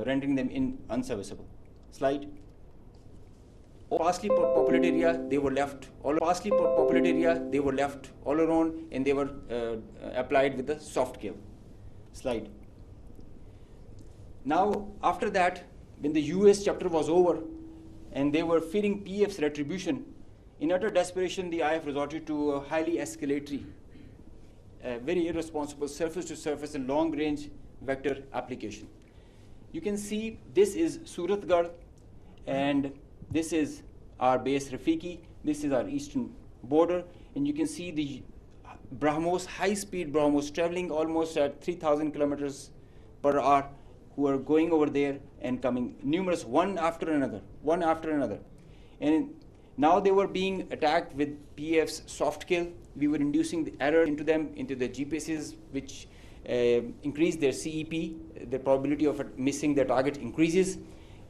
rendering them unserviceable. Slide. Sparsely populated area, they were left all alone, and they were applied with the soft kill. Slide. Now, after that, when the US chapter was over and they were fearing PF's retribution, in utter desperation, the IF resorted to a highly escalatory, very irresponsible surface-to-surface and long-range vector application. You can see this is Suratgarh, and this is our base Rafiki. This is our eastern border, and you can see the BrahMos, high-speed BrahMos, traveling almost at 3,000 kilometers per hour, who are going over there and coming, numerous, one after another. And now they were being attacked with PF's soft kill. We were inducing the error into them, into the GPSs, which increased their CEP. The probability of missing their target increases.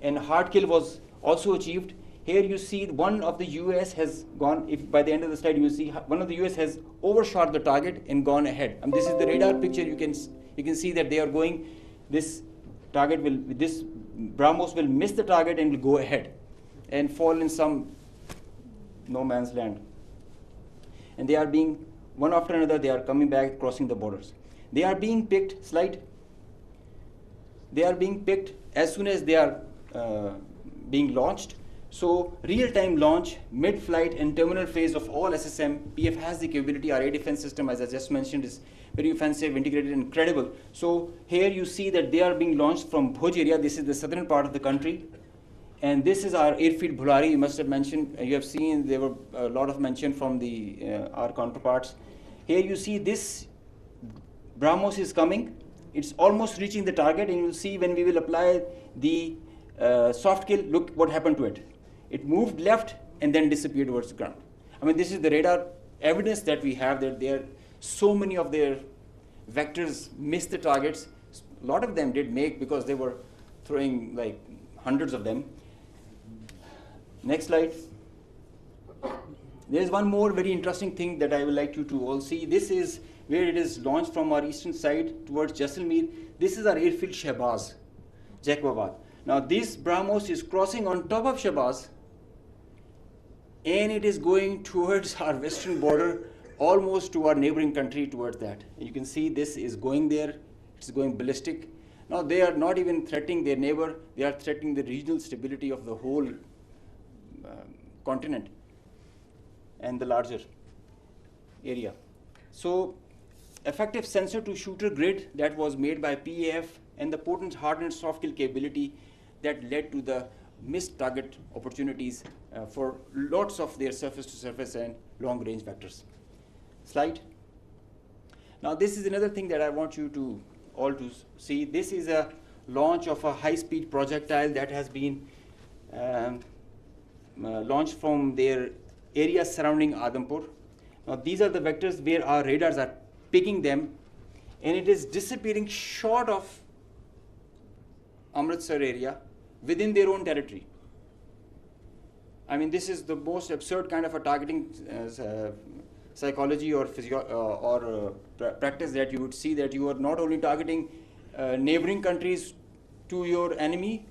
And hard kill was also achieved. Here you see one of the US has gone, if by the end of the slide you see one of the US has overshot the target and gone ahead. And this is the radar picture. You can see that they are going, this BrahMos will miss the target and will go ahead and fall in some no man's land. And they are being, one after another, they are coming back, crossing the borders. They are being picked, slide. They are being picked as soon as they are being launched. So real-time launch, mid-flight and terminal phase of all SSM, PF has the capability. Our air defense system, as I just mentioned, is very offensive, integrated, and credible. So here you see that they are being launched from Bhuj area. This is the southern part of the country. And this is our airfield Bhulari. You must have mentioned, you have seen there were a lot of mention from our counterparts. Here you see this BrahMos is coming. It's almost reaching the target, and you'll see when we will apply the soft kill, look what happened to it. It moved left and then disappeared towards the ground. I mean, this is the radar evidence that we have that so many of their vectors missed the targets. A lot of them did make because they were throwing like hundreds of them. Next slide. There's one more very interesting thing that I would like you to all see. This is where it is launched from our eastern side towards Jaisalmer. This is our airfield Shahbaz, Jacobabad. Now this BrahMos is crossing on top of Shahbaz, and it is going towards our western border, almost to our neighboring country, towards that. You can see this is going there. It's going ballistic. Now they are not even threatening their neighbor. They are threatening the regional stability of the whole continent and the larger area. So effective sensor to shooter grid that was made by PAF and the potent hardened soft kill capability that led to the missed target opportunities for lots of their surface to surface and long range vectors. Slide. Now this is another thing that I want you to all to see. This is a launch of a high speed projectile that has been launched from their area surrounding Adampur. Now these are the vectors where our radars are picking them, and it is disappearing short of Amritsar area within their own territory. I mean, this is the most absurd kind of a targeting psychology or practice that you would see, that you are not only targeting neighboring countries to your enemy,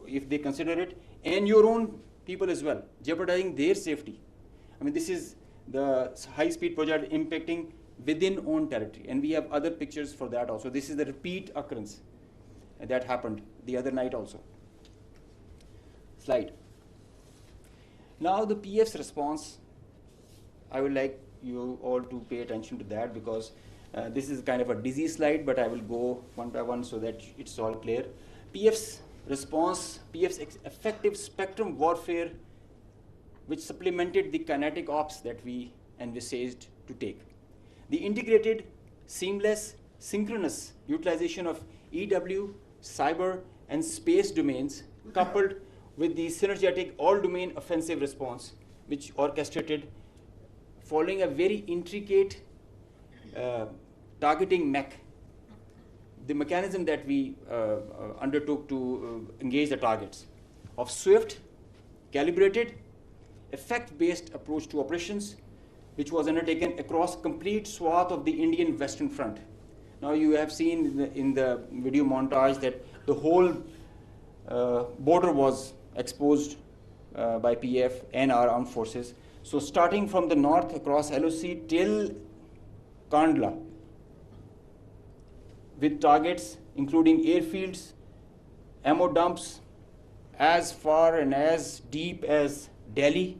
if they consider it, and your own people as well, jeopardizing their safety. I mean, this is the high-speed project impacting within own territory, and we have other pictures for that also. This is the repeat occurrence that happened the other night also. Slide. Now the PF's response, I would like you all to pay attention to that, because this is kind of a dizzy slide, but I will go one by one so that it's all clear. PF's response, PF's effective spectrum warfare, which supplemented the kinetic ops that we envisaged to take. The integrated, seamless, synchronous utilization of EW, cyber, and space domains, coupled with the synergetic all-domain offensive response, which orchestrated following a very intricate targeting mech, the mechanism that we undertook to engage the targets, of swift, calibrated, effect-based approach to operations, which was undertaken across complete swath of the Indian Western Front. Now you have seen in the video montage that the whole border was exposed by PF and our armed forces. So starting from the north across LOC till Kandla, with targets including airfields, ammo dumps, as far and as deep as Delhi.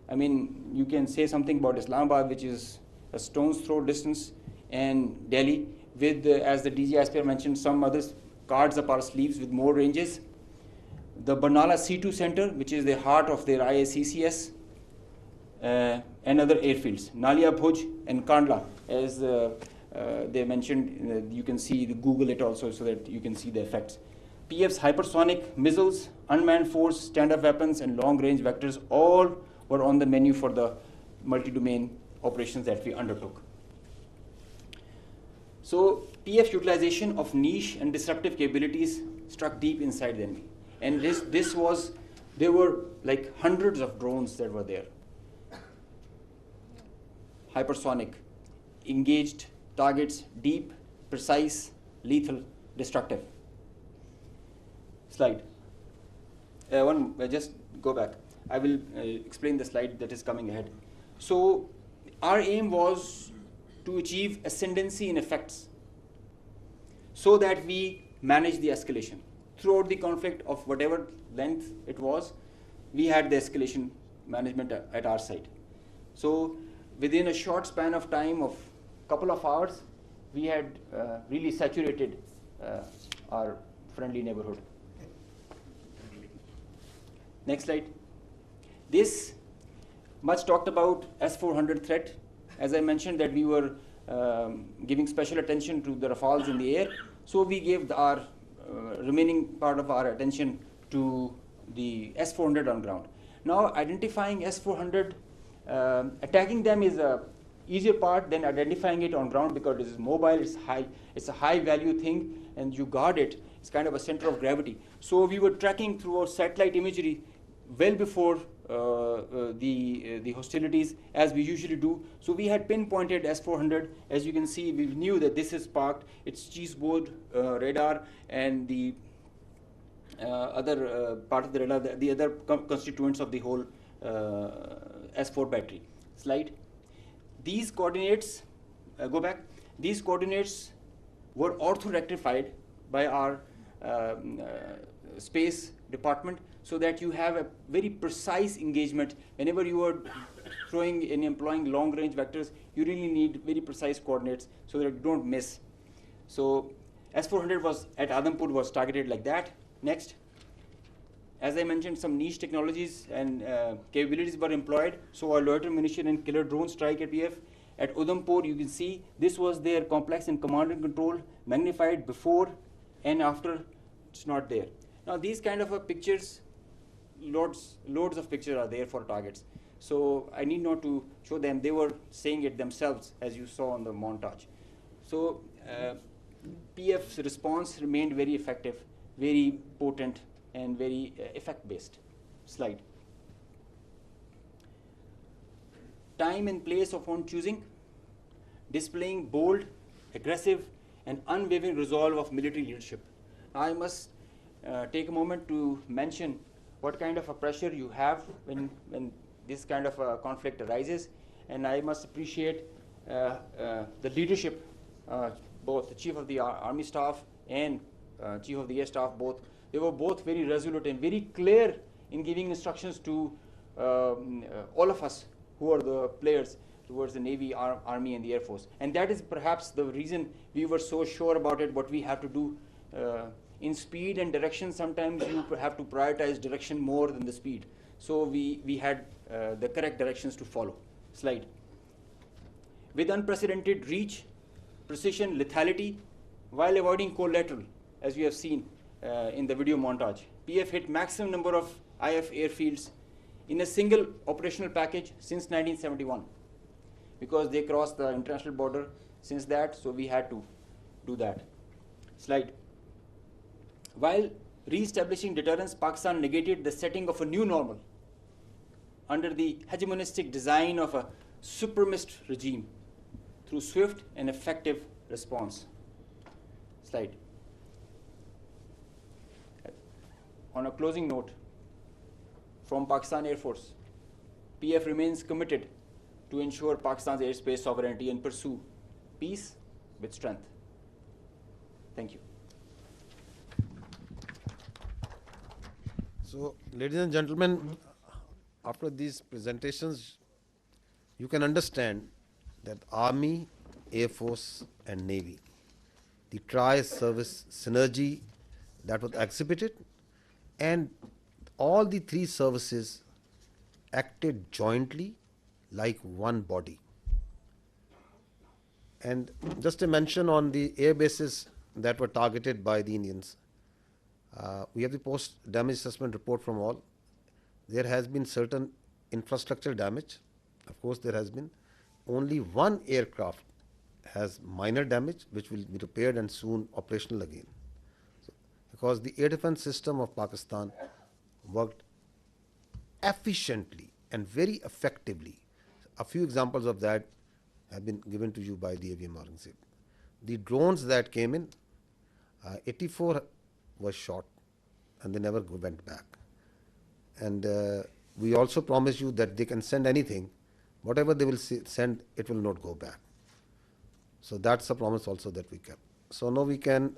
I mean, you can say something about Islamabad, which is a stone's throw distance, and Delhi, with, as the DG Aspire mentioned, some others cards up our sleeves with more ranges. The Barnala C2 Center, which is the heart of their IACCS, and other airfields, Nalia Bhuj and Kandla, as they mentioned. You can see, Google it also so that you can see the effects. PF's hypersonic missiles, unmanned force, stand-up weapons, and long-range vectors all were on the menu for the multi-domain operations that we undertook. So PF utilization of niche and disruptive capabilities struck deep inside the enemy. And there were like hundreds of drones that were there. Hypersonic, engaged targets, deep, precise, lethal, destructive. Slide. Just go back. I will explain the slide that is coming ahead. So our aim was to achieve ascendancy in effects so that we manage the escalation. Throughout the conflict of whatever length it was, we had the escalation management at our side. So within a short span of time of a couple of hours, we had really saturated our friendly neighborhood. Next slide. This much talked about S-400 threat. As I mentioned that we were giving special attention to the Rafales in the air, so we gave our remaining part of our attention to the S-400 on ground. Now identifying S-400, attacking them is a easier part than identifying it on ground because it is mobile, it's a high value thing, and you guard it. It's kind of a center of gravity. So we were tracking through our satellite imagery well before the hostilities, as we usually do. So we had pinpointed S-400. As you can see, we knew that this is parked. It's cheeseboard radar, and the other part of the radar, the other constituents of the whole S4 battery. Slide. These coordinates, go back. These coordinates were ortho-rectified by our space department, so that you have a very precise engagement. Whenever you are throwing and employing long-range vectors, you really need very precise coordinates so that you don't miss. So S-400 was at Adampur was targeted like that. Next. As I mentioned, some niche technologies and capabilities were employed. So our loiter munition and killer drone strike at PF. At Udhampur, you can see this was their complex and command and control, magnified before and after. It's not there. Now these kind of pictures, loads of pictures are there for targets. So I need not to show them. They were saying it themselves, as you saw on the montage. So PF's response remained very effective, very potent, and very effect-based. Slide. Time and place of own choosing, displaying bold, aggressive, and unwavering resolve of military leadership. I must take a moment to mention what kind of a pressure you have when this kind of a conflict arises, and I must appreciate the leadership, both the Chief of the Army Staff and Chief of the Air Staff, both. They were both very resolute and very clear in giving instructions to all of us who are the players towards the Navy, Army, and the Air Force. And that is perhaps the reason we were so sure about it, what we have to do. In speed and direction, sometimes you have to prioritize direction more than the speed. So we had the correct directions to follow. Slide. With unprecedented reach, precision, lethality, while avoiding collateral, as you have seen in the video montage. PF hit maximum number of IF airfields in a single operational package since 1971, because they crossed the international border since that, so we had to do that. Slide. While re-establishing deterrence, Pakistan negated the setting of a new normal under the hegemonistic design of a supremacist regime through swift and effective response. Slide. on a closing note, from Pakistan Air Force, PF remains committed to ensure Pakistan's airspace sovereignty and pursue peace with strength. Thank you. So, ladies and gentlemen, after these presentations, you can understand that Army, Air Force and Navy, the tri-service synergy that was exhibited, and all the three services acted jointly like one body. And just a mention on the air bases that were targeted by the Indians. We have the post-damage assessment report from all. There has been certain infrastructure damage. Of course, there has been. Only one aircraft has minor damage, which will be repaired and soon operational again. So, because the air defense system of Pakistan worked efficiently and very effectively. A few examples of that have been given to you by the AVM Aurangzeb. The drones that came in, 84 was shot and they never went back. And we also promise you that they can send anything. Whatever they will send, it will not go back. So that's a promise also that we kept. So now we can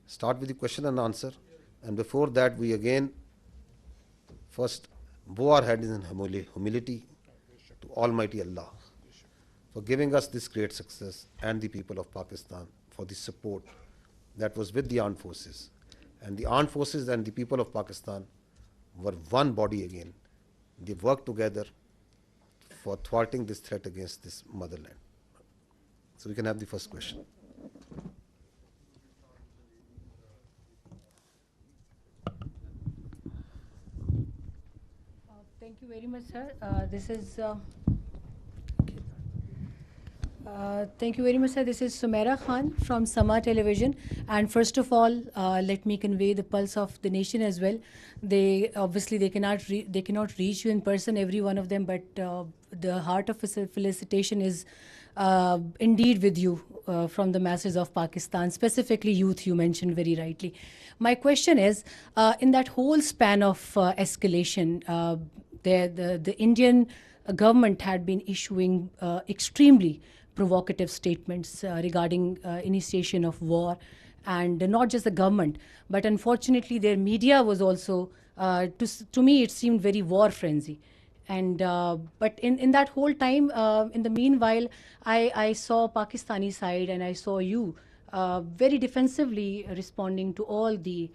start with the question and answer. And before that, we again first bow our heads in humility to Almighty Allah for giving us this great success, and the people of Pakistan for the support that was with the armed forces. And the armed forces and the people of Pakistan were one body again. They worked together for thwarting this threat against this motherland. So we can have the first question. Thank you very much, sir. Thank you very much, sir. This is Sumaira Khan from Sama Television. And first of all, let me convey the pulse of the nation as well. They obviously they cannot reach you in person, every one of them, but the heart of felicitation is indeed with you from the masses of Pakistan, specifically youth, you mentioned very rightly. My question is, in that whole span of escalation, the Indian government had been issuing extremely provocative statements regarding initiation of war, and not just the government, but unfortunately their media was also, to me it seemed very war frenzy. And but in that whole time, in the meanwhile, I saw Pakistani side and I saw you very defensively responding to all the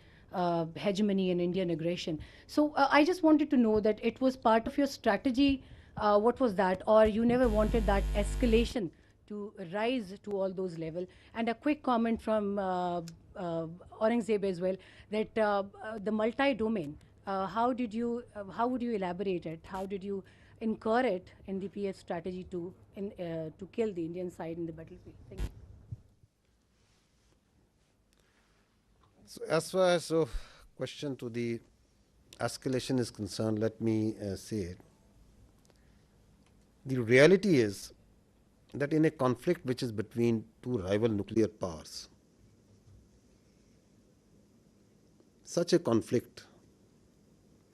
hegemony and Indian aggression. So I just wanted to know that it was part of your strategy. What was that? Or you never wanted that escalation to rise to all those levels? And a quick comment from Aurangzeb as well, that the multi-domain, how would you elaborate it? How did you incur it in the PS strategy to kill the Indian side in the battlefield? Thank you. So as far as question to the escalation is concerned, let me say it. The reality is that in a conflict which is between two rival nuclear powers, such a conflict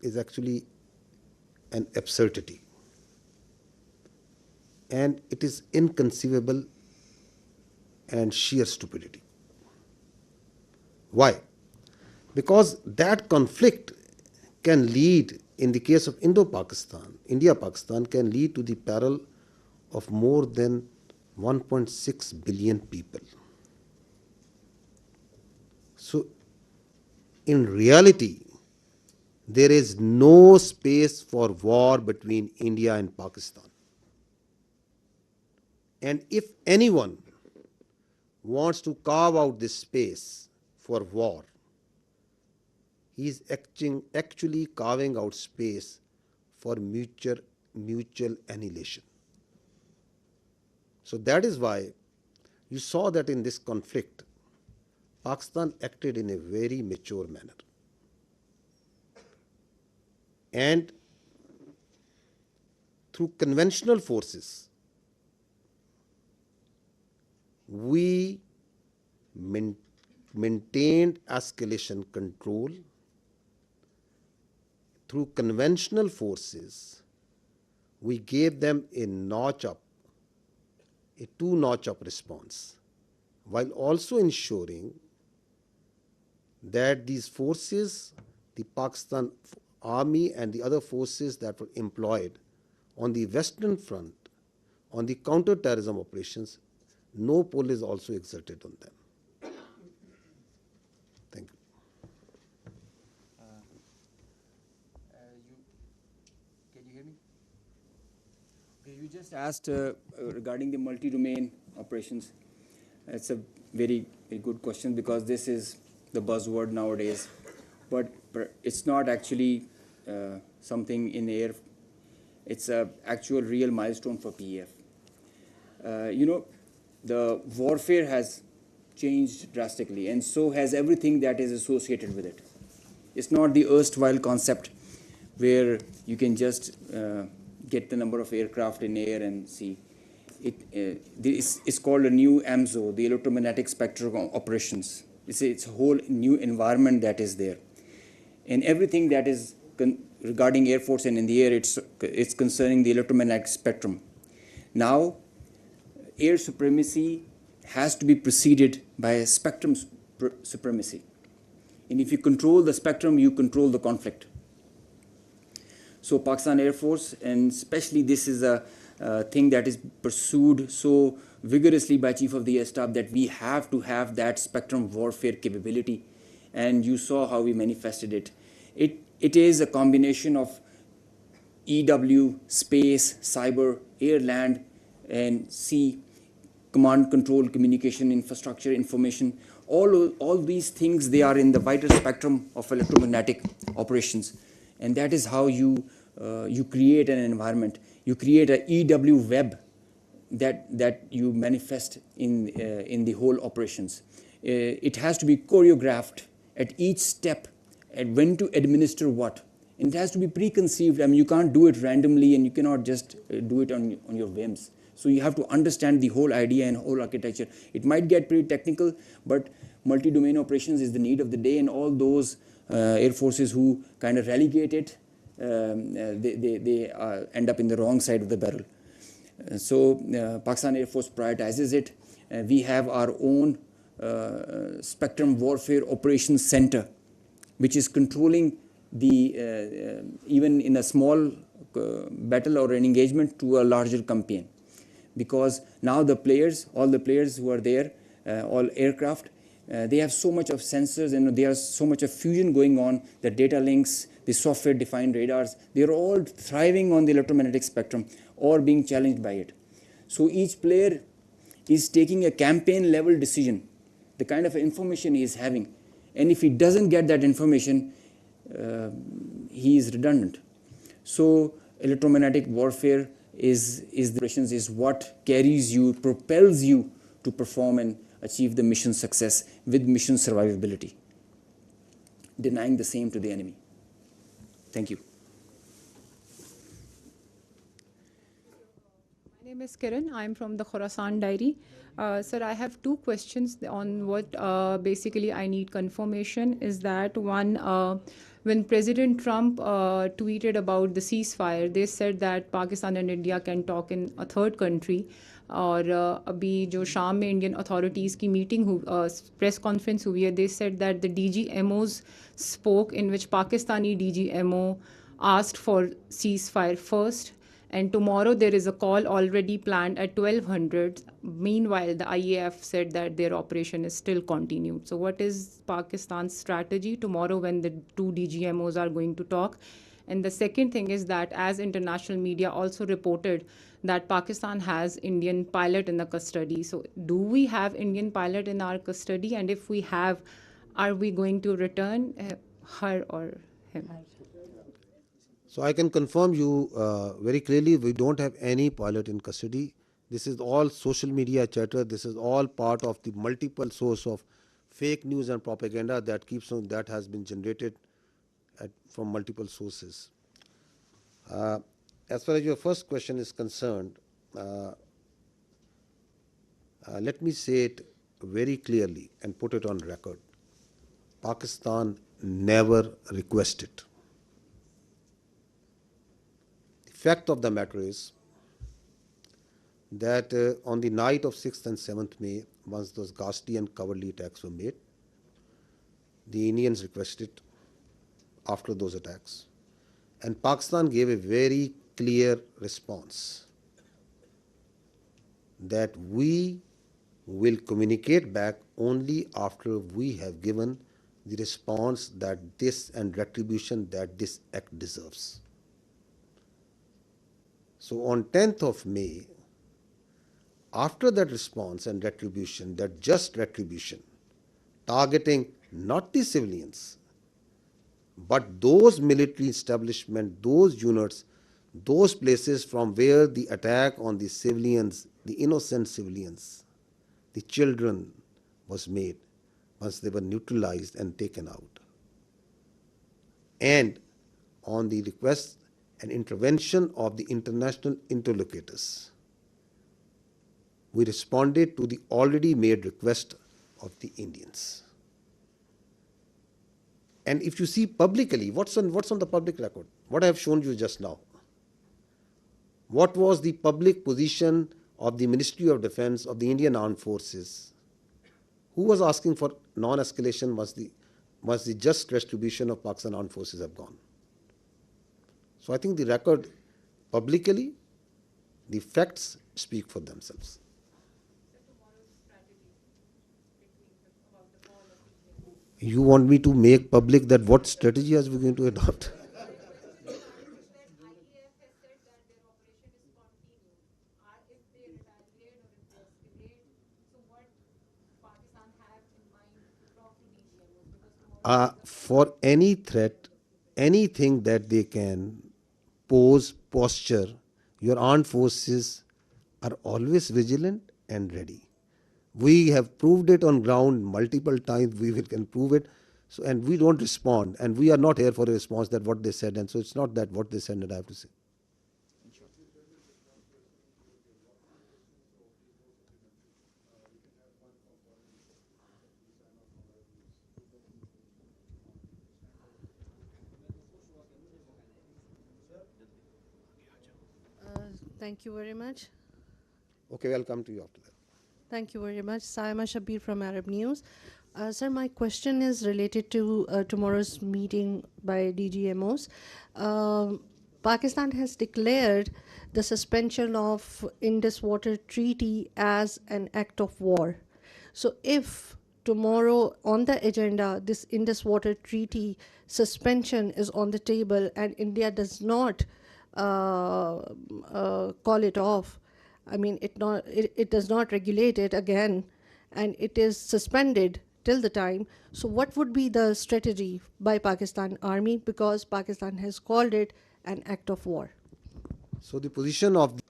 is actually an absurdity, and it is inconceivable and sheer stupidity. Why? Because that conflict can lead, in the case of Indo-Pakistan, India-Pakistan, can lead to the peril of more than 1.6 billion people. So, in reality, there is no space for war between India and Pakistan. And if anyone wants to carve out this space for war, he is actually carving out space for mutual annihilation. So that is why you saw that in this conflict, Pakistan acted in a very mature manner. And through conventional forces, we maintained escalation control through conventional forces. We gave them a notch up, a two-notch up response, while also ensuring that these forces, the Pakistan Army and the other forces that were employed on the Western Front, on the counter-terrorism operations, no pull is also exerted on them. Thank you. Can you hear me? Okay, you just asked regarding the multi-domain operations. It's a very good question because this is the buzzword nowadays, but it's not actually something in the air. It's a actual real milestone for PEF. The warfare has changed drastically, and so has everything that is associated with it. It's not the erstwhile concept where you can just get the number of aircraft in air and see. It's called a new AMSO, the Electromagnetic Spectrum Operations. It's a whole new environment that is there. And everything that is regarding Air Force and in the air, it's concerning the electromagnetic spectrum. Now, air supremacy has to be preceded by a spectrum supremacy. And if you control the spectrum, you control the conflict. So Pakistan Air Force, and especially this is a thing that is pursued so vigorously by Chief of the Air Staff, that we have to have that spectrum warfare capability. And you saw how we manifested it. It is a combination of EW, space, cyber, air, land, and sea, command, control, communication, infrastructure, information. All these things, they are in the wider spectrum of electromagnetic operations. And that is how you create an environment. You create a EW web that you manifest in the whole operations. It has to be choreographed at each step, and when to administer what. And it has to be preconceived. I mean, you can't do it randomly, and you cannot just do it on your whims. So you have to understand the whole idea and whole architecture. It might get pretty technical, but multi-domain operations is the need of the day, and all those air forces who kind of relegate it, they end up in the wrong side of the barrel. So Pakistan Air Force prioritizes it. We have our own Spectrum Warfare Operations Center, which is controlling the even in a small battle or an engagement to a larger campaign. Because now all the players who are there, all aircraft, they have so much of sensors and there is so much of fusion going on, the data links, the software-defined radars, they're all thriving on the electromagnetic spectrum or being challenged by it. So each player is taking a campaign-level decision, the kind of information he is having. And if he doesn't get that information, he is redundant. So electromagnetic warfare is what carries you, propels you to perform and achieve the mission success with mission survivability, denying the same to the enemy. Thank you. My name is Kiran. I'm from the Khorasan Diary. Sir, I have two questions on what basically I need confirmation. Is that one, when President Trump tweeted about the ceasefire, they said that Pakistan and India can talk in a third country. और अभी जो शाम में Indian authorities की meeting press conference हुई है, they said that the DGMOs spoke, in which Pakistani DGMO asked for ceasefire first, and tomorrow there is a call already planned at 1200. Meanwhile, the IAF said that their operation is still continued. So what is Pakistan's strategy tomorrow when the two DGMOs are going to talk? And the second thing is that, as international media also reported, that Pakistan has Indian pilot in the custody. So do we have Indian pilot in our custody? And if we have, are we going to return her or him? So I can confirm you very clearly, we don't have any pilot in custody. This is all social media chatter. This is all part of the multiple source of fake news and propaganda that keeps on, that has been generated from multiple sources. As far as your first question is concerned, let me say it very clearly and put it on record. Pakistan never requested. The fact of the matter is that on the night of 6th and 7th May, once those ghastly and cowardly attacks were made, the Indians requested after those attacks. And Pakistan gave a very clear response that we will communicate back only after we have given the response that this and retribution that this act deserves. So on 10th of May, after that response and retribution, that just retribution, targeting not the civilians, but those military establishments, those units, those places from where the attack on the civilians, the innocent civilians, the children was made, once they were neutralized and taken out. And on the request and intervention of the international interlocutors, we responded to the already made request of the Indians. And if you see publicly, what's on the public record? What I have shown you just now. What was the public position of the Ministry of Defense of the Indian Armed Forces? Who was asking for non-escalation once the just retribution of Pakistan Armed Forces have gone? So I think the record publicly, the facts speak for themselves. You want me to make public that what strategy are we going to adopt? For any threat, anything that they can pose, posture, your armed forces are always vigilant and ready. We have proved it on ground multiple times. We can prove it. So, and we don't respond. And we are not here for a response that what they said. And so it's not that what they said that I have to say. Thank you very much. Okay, I'll come to you after that. Thank you very much. Saima Shabir from Arab News. Sir, my question is related to tomorrow's meeting by DGMOs. Pakistan has declared the suspension of Indus Water Treaty as an act of war. So if tomorrow on the agenda, this Indus Water Treaty suspension is on the table and India does not call it off, I mean, it does not regulate it again, and it is suspended till the time. So what would be the strategy by Pakistan Army, because Pakistan has called it an act of war? So the position of,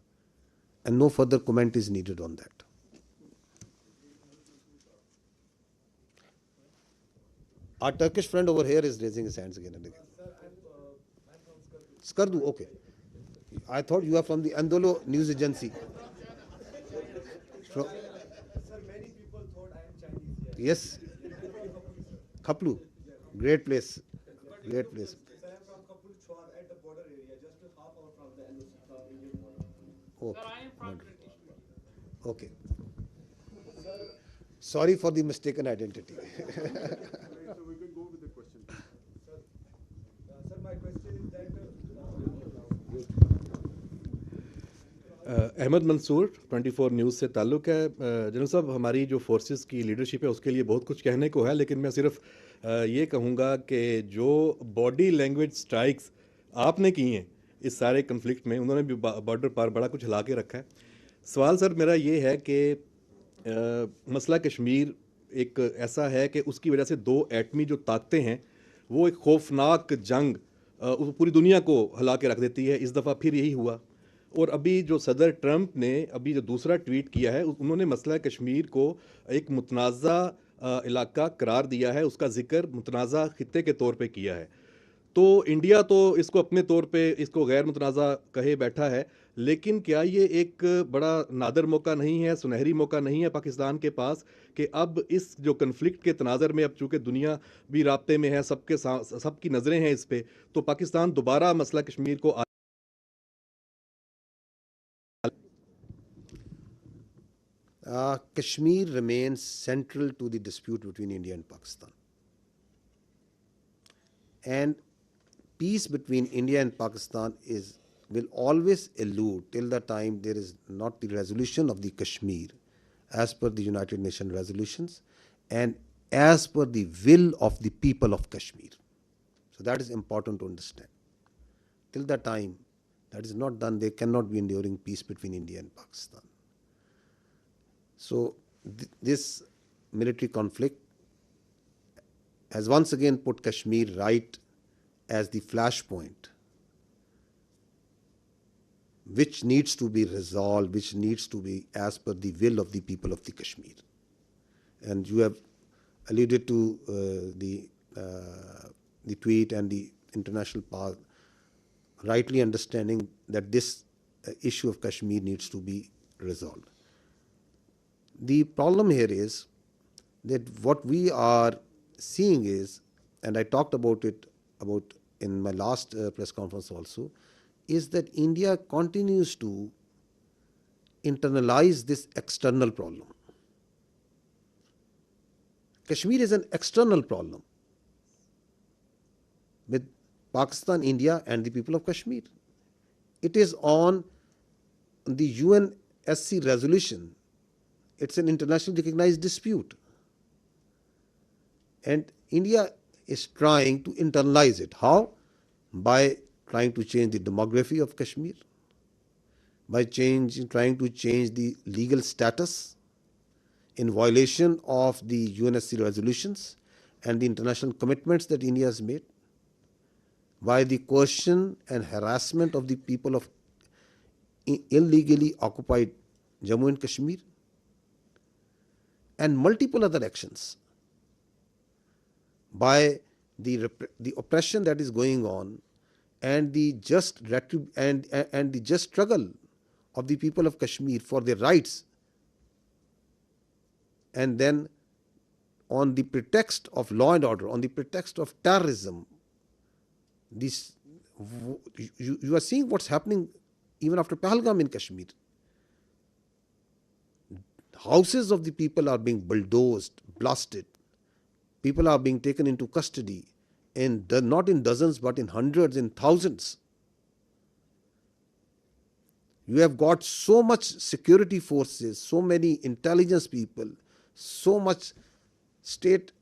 and no further comment is needed on that. Our Turkish friend over here is raising his hands again and again. Skardu, okay. I thought you are from the Andolo news agency. Sir, many people thought I am Chinese. Yes. Khaplu, great place. Great place. Sir, I am from Kapul Chwar at the border area, just a half hour from the Indian border. Okay. Sir, I am from British. Okay. Sorry for the mistaken identity. So we can go with the question. Sir, my question is that Ahmad Mansoor 24 news से ताल्लुक़ है। General साहब, हमारी जो forces की leadership है उसके लिए बहुत कुछ कहने को है, लेकिन मैं सिर्फ ये कहूँगा कि जो बॉडी लैंग्वेज स्ट्राइक्स आपने की हैं इस सारे कन्फ्लिक्ट में, उन्होंने भी बॉर्डर पर बड़ा कुछ हिला के रखा है। सवाल सर मेरा ये है कि मसला कश्मीर एक ऐसा है कि उसकी वजह से दो एटमी जो ताकतें हैं वो एक खौफनाक जंग पूरी दुनिया को हिला के रख देती है। इस दफ़ा फिर यही हुआ। और अभी जो सदर ट्रंप ने अभी जो दूसरा ट्वीट किया है, उन्होंने मसला कश्मीर को एक मुतनाज़ा इलाका करार दिया है, उसका जिक्र मुतनाज़ा खित्ते के तौर पे किया है। तो इंडिया तो इसको अपने तौर पे इसको गैर मुतनाज़ा कहे बैठा है, लेकिन क्या ये एक बड़ा नादर मौका नहीं है, सुनहरी मौका नहीं है पाकिस्तान के पास कि अब इस जो कन्फ्लिक्ट के तनाज़र में अब चूँकि दुनिया भी राब्ते में है, सबकी नज़रें हैं इस पे, तो पाकिस्तान दोबारा मसला कश्मीर को Kashmir remains central to the dispute between India and Pakistan. And peace between India and Pakistan will always elude till the time there is not the resolution of the Kashmir as per the United Nations resolutions and as per the will of the people of Kashmir. So that is important to understand. Till the time that is not done, there cannot be enduring peace between India and Pakistan. So this military conflict has once again put Kashmir right as the flashpoint, which needs to be resolved, which needs to be as per the will of the people of the Kashmir. And you have alluded to the tweet and the international path, rightly understanding that this issue of Kashmir needs to be resolved. The problem here is that what we are seeing is, and I talked about it in my last press conference also, is that India continues to internalize this external problem. Kashmir is an external problem with Pakistan, India, and the people of Kashmir. It is on the UNSC resolution. It's an internationally recognized dispute. And India is trying to internalize it. How? By trying to change the demography of Kashmir, by trying to change the legal status in violation of the UNSC resolutions and the international commitments that India has made, by the coercion and harassment of the people of illegally occupied Jammu and Kashmir, and multiple other actions, by the oppression that is going on and the just and the just struggle of the people of Kashmir for their rights, and then on the pretext of law and order, on the pretext of terrorism, you are seeing what's happening even after Pahalgam in Kashmir. Houses of the people are being bulldozed, blasted. People are being taken into custody, and not in dozens, but in hundreds, in thousands. You have got so much security forces, so many intelligence people, so much state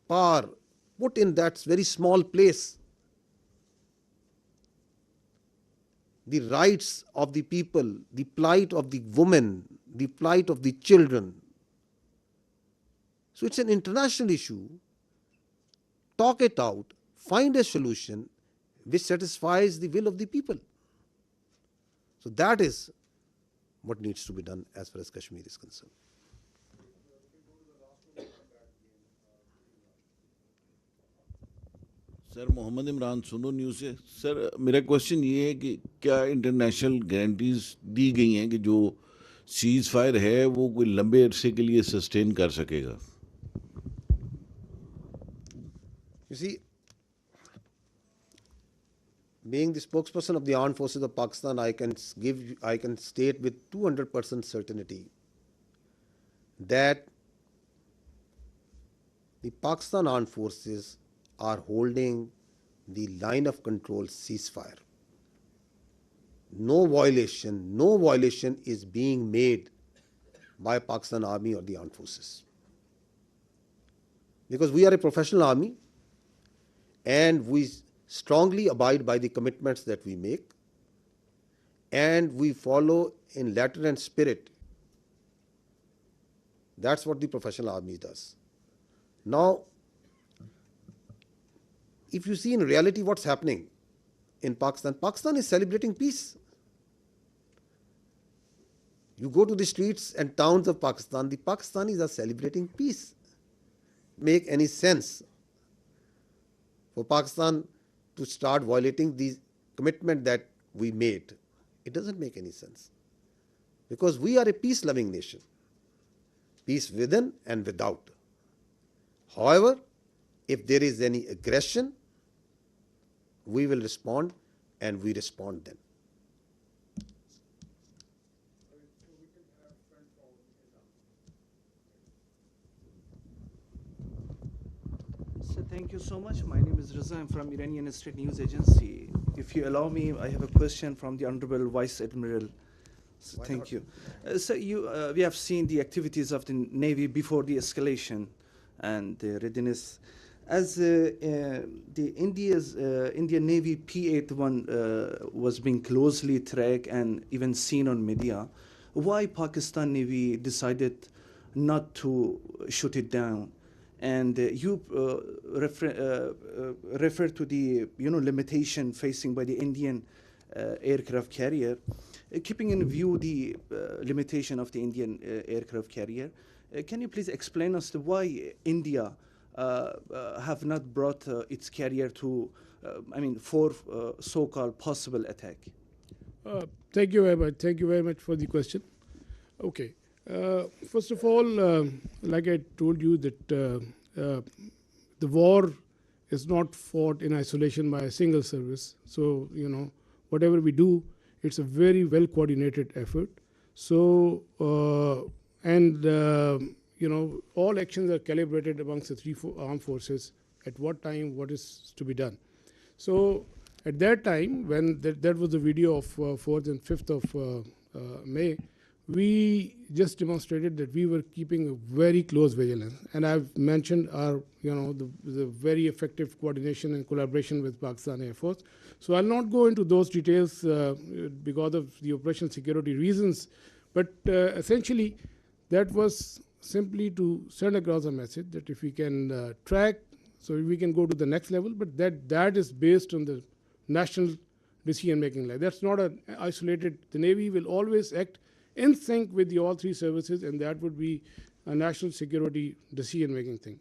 power put in that very small place. The rights of the people, the plight of the women, the plight of the children. So it's an international issue. Talk it out, find a solution which satisfies the will of the people. So that is what needs to be done as far as Kashmir is concerned. Sir Mohammad Imran Suno news से। Sir मेरा question ये है कि क्या international guarantees दी गई हैं कि जो सीज़ फायर है वो कोई लंबे अरसे के लिए सस्टेन कर सकेगा? You see, being the spokesperson of the armed forces of Pakistan, I can state with 200% certainty that the Pakistan armed forces are holding the line of control ceasefire. No violation is being made by Pakistan Army or the armed forces. Because we are a professional army and we strongly abide by the commitments that we make, and we follow in letter and spirit. That's what the professional army does. Now, if you see in reality what's happening in Pakistan, Pakistan is celebrating peace. You go to the streets and towns of Pakistan, the Pakistanis are celebrating peace. Make any sense for Pakistan to start violating the commitment that we made. It doesn't make any sense. Because we are a peace-loving nation. Peace within and without. However, if there is any aggression, we will respond, and we respond then. So thank you so much. My name is Raza. I'm from Iranian State News Agency. If you allow me, I have a question from the Honorable Vice Admiral. So thank you. We have seen the activities of the Navy before the escalation and the readiness. As the Indian Navy P-81 was being closely tracked and even seen on media, why Pakistan Navy decided not to shoot it down? And you refer to the limitation facing by the Indian aircraft carrier. Keeping in view the limitation of the Indian aircraft carrier, can you please explain us why India have not brought its carrier to, for so-called possible attack? Thank you very much. Thank you very much for the question. Okay. First of all, like I told you that the war is not fought in isolation by a single service. So, whatever we do, it's a very well coordinated effort. So, all actions are calibrated amongst the three armed forces at what time, what is to be done. So, at that time, when that was the video of 4th and 5th of May, we just demonstrated that we were keeping a very close vigilance. And I've mentioned our, the very effective coordination and collaboration with Pakistan Air Force. So I'll not go into those details because of the operational security reasons. But essentially, that was simply to send across a message that if we can track, so we can go to the next level, but that is based on the national decision-making line. That's not an isolated. The Navy will always act in sync with all three services, and that would be a national security decision-making thing.